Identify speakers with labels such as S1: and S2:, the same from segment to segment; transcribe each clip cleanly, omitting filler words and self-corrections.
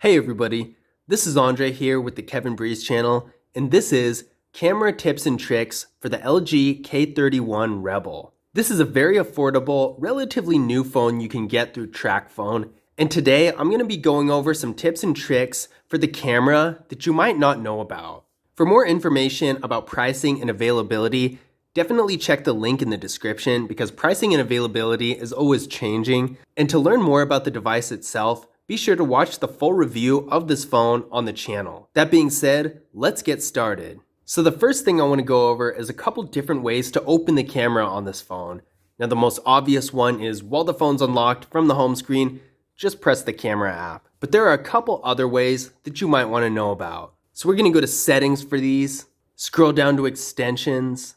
S1: Hey everybody, this is Andre here with the Kevin Breeze channel, and this is camera tips and tricks for the LG K31 Rebel. This is a very affordable, relatively new phone you can get through TrackPhone, and today I'm going to be going over some tips and tricks for the camera that you might not know about. For more information about pricing and availability, definitely check the link in the description because pricing and availability is always changing, and to learn more about the device itself, be sure to watch the full review of this phone on the channel. That being said, let's get started. So the first thing I want to go over is a couple different ways to open the camera on this phone. Now the most obvious one is while the phone's unlocked from the home screen, just press the camera app. But there are a couple other ways that you might want to know about. So we're going to go to settings for these, scroll down to extensions,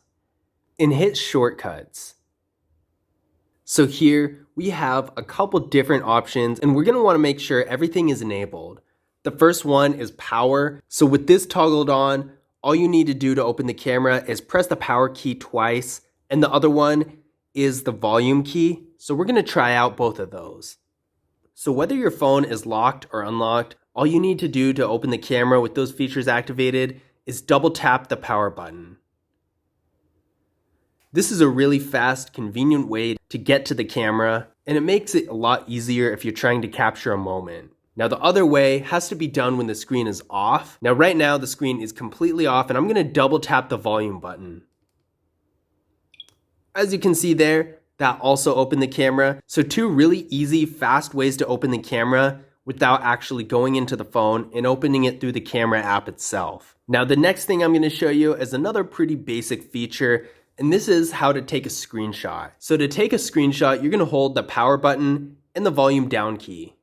S1: and hit shortcuts. So here we have a couple different options and we're going to want to make sure everything is enabled. The first one is power. So with this toggled on, all you need to do to open the camera is press the power key twice, and the other one is the volume key. So we're going to try out both of those. So whether your phone is locked or unlocked, all you need to do to open the camera with those features activated is double tap the power button. This is a really fast, convenient way to get to the camera, and it makes it a lot easier if you're trying to capture a moment. Now the other way has to be done when the screen is off. Now right now the screen is completely off and I'm going to double tap the volume button. As you can see there, that also opened the camera. So two really easy, fast ways to open the camera without actually going into the phone and opening it through the camera app itself. Now the next thing I'm going to show you is another pretty basic feature, and this is how to take a screenshot. So to take a screenshot, you're going to hold the power button and the volume down key.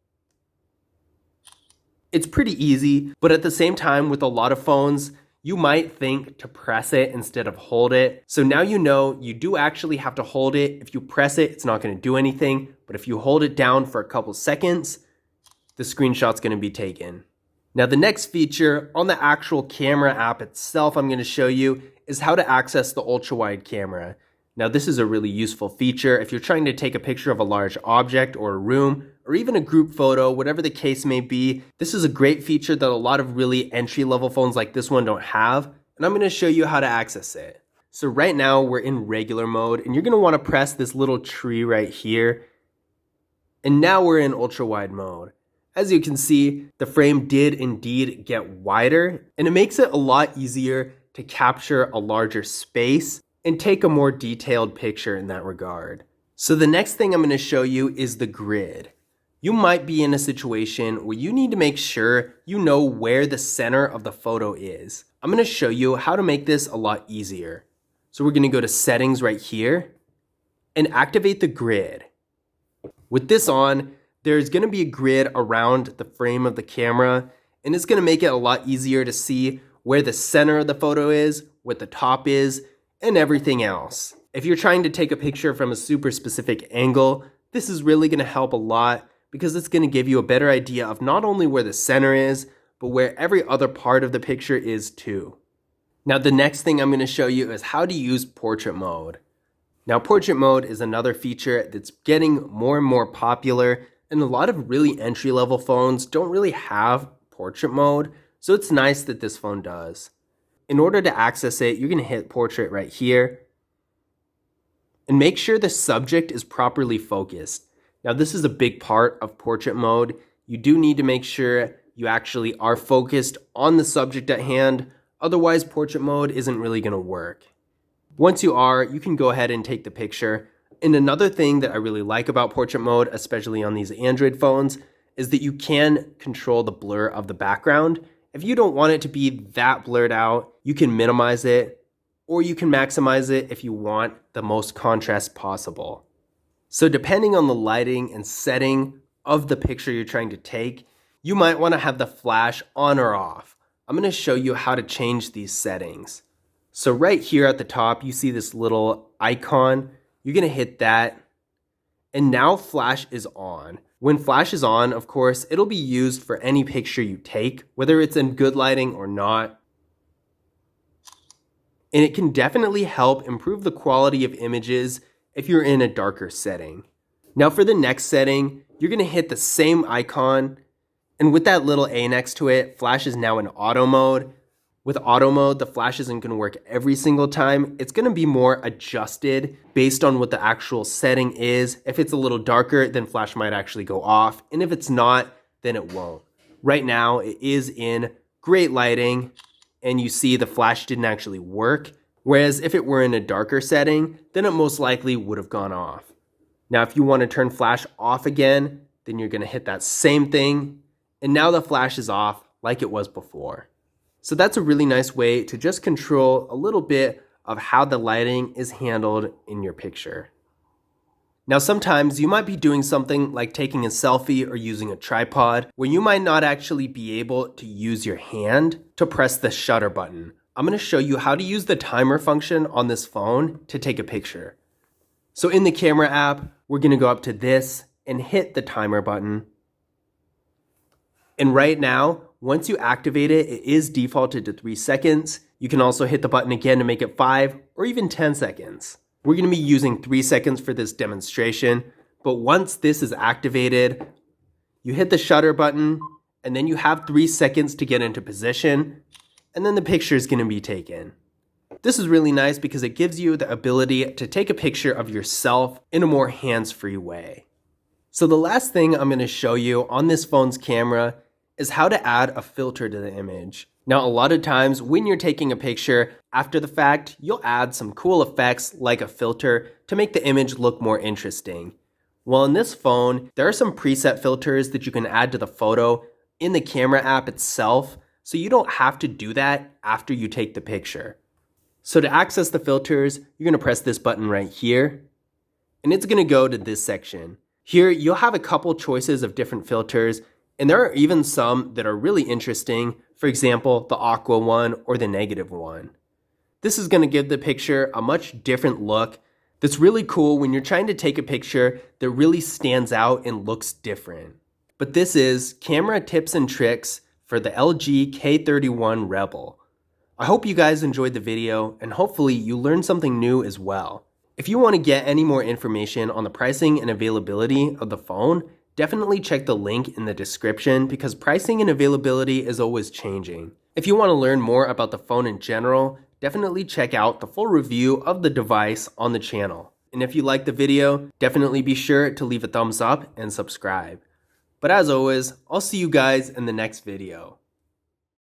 S1: It's pretty easy, but at the same time with a lot of phones, you might think to press it instead of hold it. So now you know you do actually have to hold it. If you press it, it's not going to do anything, but if you hold it down for a couple seconds, the screenshot's going to be taken. Now the next feature on the actual camera app itself I'm going to show you is how to access the ultra-wide camera. Now this is a really useful feature if you're trying to take a picture of a large object or a room or even a group photo, whatever the case may be. This is a great feature that a lot of really entry-level phones like this one don't have, and I'm going to show you how to access it. So right now we're in regular mode and you're going to want to press this little tree right here, and now we're in ultra-wide mode. As you can see, the frame did indeed get wider, and it makes it a lot easier to capture a larger space and take a more detailed picture in that regard. So the next thing I'm going to show you is the grid. You might be in a situation where you need to make sure you know where the center of the photo is. I'm going to show you how to make this a lot easier. So we're going to go to settings right here and activate the grid. With this on, there's going to be a grid around the frame of the camera, and it's going to make it a lot easier to see where the center of the photo is, what the top is, and everything else. If you're trying to take a picture from a super specific angle, this is really going to help a lot because it's going to give you a better idea of not only where the center is, but where every other part of the picture is too. Now the next thing I'm going to show you is how to use portrait mode. Now portrait mode is another feature that's getting more and more popular, and a lot of really entry-level phones don't really have portrait mode, so it's nice that this phone does. In order to access it, you're going to hit portrait right here and make sure the subject is properly focused. Now this is a big part of portrait mode. You do need to make sure you actually are focused on the subject at hand, otherwise portrait mode isn't really going to work. Once you are, you can go ahead and take the picture. And another thing that I really like about portrait mode, especially on these Android phones, is that you can control the blur of the background. If you don't want it to be that blurred out, you can minimize it, or you can maximize it if you want the most contrast possible. So depending on the lighting and setting of the picture you're trying to take, you might want to have the flash on or off. I'm going to show you how to change these settings. So right here at the top, you see this little icon. You're going to hit that, and now flash is on. When flash is on, of course, it'll be used for any picture you take, whether it's in good lighting or not. And it can definitely help improve the quality of images if you're in a darker setting. Now for the next setting, you're going to hit the same icon And with that little A next to it, flash is now in auto mode. With auto mode, the flash isn't going to work every single time. It's going to be more adjusted based on what the actual setting is. If it's a little darker, then flash might actually go off. And if it's not, then it won't. Right now, it is in great lighting, and you see the flash didn't actually work. Whereas if it were in a darker setting, then it most likely would have gone off. Now, if you want to turn flash off again, then you're going to hit that same thing. And now the flash is off like it was before. So that's a really nice way to just control a little bit of how the lighting is handled in your picture. Now, sometimes you might be doing something like taking a selfie or using a tripod where you might not actually be able to use your hand to press the shutter button. I'm going to show you how to use the timer function on this phone to take a picture. So in the camera app, we're going to go up to this and hit the timer button. And right now, once you activate it, it is defaulted to 3 seconds. You can also hit the button again to make it 5 or even 10 seconds. We're going to be using 3 seconds for this demonstration, but once this is activated, you hit the shutter button and then you have 3 seconds to get into position, and then the picture is going to be taken. This is really nice because it gives you the ability to take a picture of yourself in a more hands-free way. So the last thing I'm going to show you on this phone's camera is how to add a filter to the image. Now, a lot of times when you're taking a picture after the fact, you'll add some cool effects like a filter to make the image look more interesting. Well, in this phone, there are some preset filters that you can add to the photo in the camera app itself, so you don't have to do that after you take the picture. So to access the filters, you're going to press this button right here, and it's going to go to this section. Here, you'll have a couple choices of different filters, and there are even some that are really interesting. For example, the aqua one or the negative one. This is going to give the picture a much different look that's really cool when you're trying to take a picture that really stands out and looks different. But this is camera tips and tricks for the LG K31 Rebel. I hope you guys enjoyed the video and hopefully you learned something new as well. If you want to get any more information on the pricing and availability of the phone, definitely check the link in the description because pricing and availability is always changing. If you want to learn more about the phone in general, definitely check out the full review of the device on the channel. And if you liked the video, definitely be sure to leave a thumbs up and subscribe. But as always, I'll see you guys in the next video.